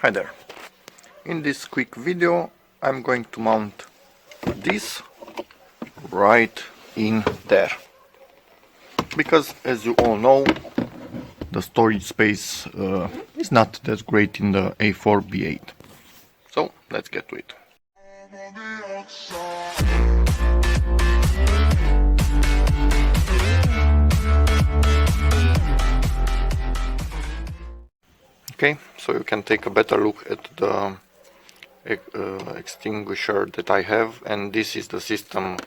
Hi there. In this quick video I'm going to mount this right in there, because as you all know the storage space is not that great in the A4 B8. So let's get to it. Okay, so you can take a better look at the extinguisher that I have, and this is the system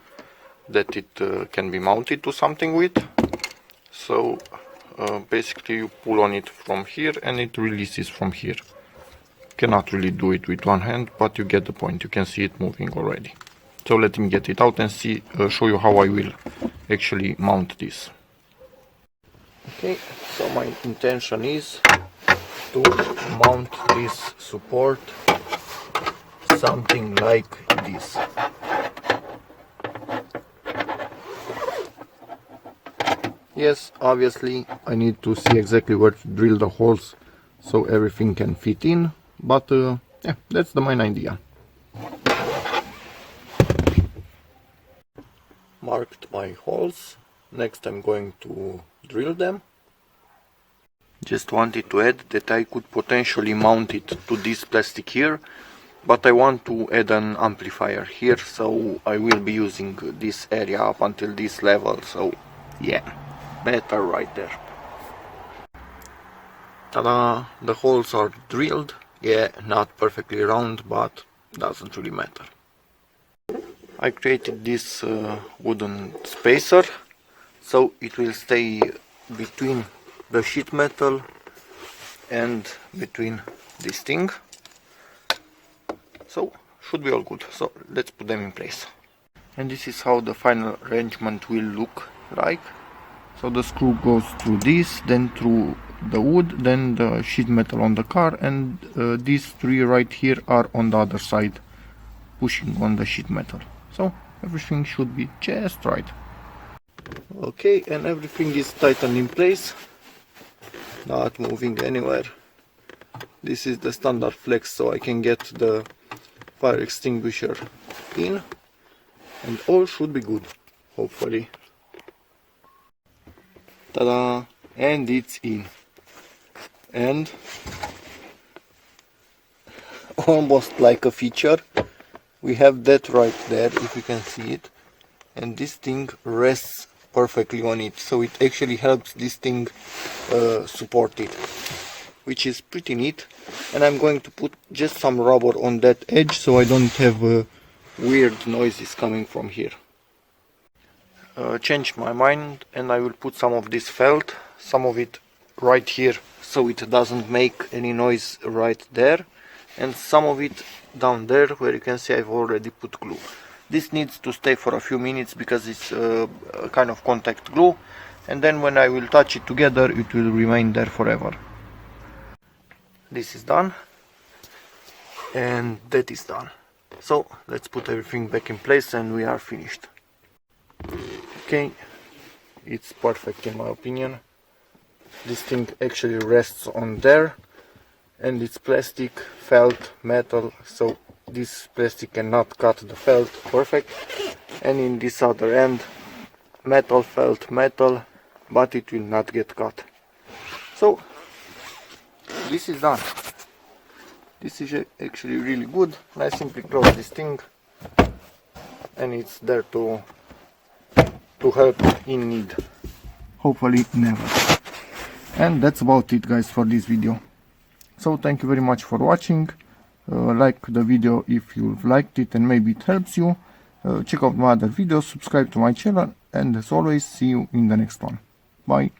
that it can be mounted to something with. So basically you pull on it from here and it releases from here. Cannot really do it with one hand, but you get the point. You can see it moving already. So let me get it out and show you how I will actually mount this. Okay, so my intention is to mount this support something like this. Yes, obviously I need to see exactly where to drill the holes so everything can fit in, but yeah, that's the main idea. Marked my holes. Next I'm going to drill them. Just wanted to add that I could potentially mount it to this plastic here, but I want to add an amplifier here, so I will be using this area up until this level, so yeah, better right there. Ta-da! The holes are drilled. Yeah, not perfectly round, but doesn't really matter. I created this wooden spacer, so it will stay between the sheet metal and between this thing. So should be all good. So let's put them in place. And this is how the final arrangement will look like. So the screw goes through this, then through the wood, then the sheet metal on the car, and these three right here are on the other side, pushing on the sheet metal. So everything should be just right. Okay, and everything is tightened in place, not moving anywhere. This is the standard flex, so I can get the fire extinguisher in, and all should be good, hopefully. Ta-da! And it's in. And almost like a feature, we have that right there, if you can see it, and this thing rests perfectly on it, so it actually helps this thing support it, which is pretty neat. And I'm going to put just some rubber on that edge so I don't have weird noises coming from here. Changed my mind, and I will put some of this felt, some of it right here so it doesn't make any noise right there, and some of it down there where you can see I've already put glue. This needs to stay for a few minutes because it's a kind of contact glue, and then when I will touch it together it will remain there forever. This is done, and that is done. So let's put everything back in place and we are finished. Okay, it's perfect in my opinion. This thing actually rests on there, and it's plastic, felt, metal, so this plastic cannot cut the felt. Perfect. And in this other end, metal, felt, metal, but it will not get cut. So this is done. This is actually really good. I simply close this thing and it's there to help in need. Hopefully never. And that's about it, guys, for this video. So thank you very much for watching. Like the video if you liked it and maybe it helps you. Check out my other videos, subscribe to my channel, and as always, see you in the next one. Bye.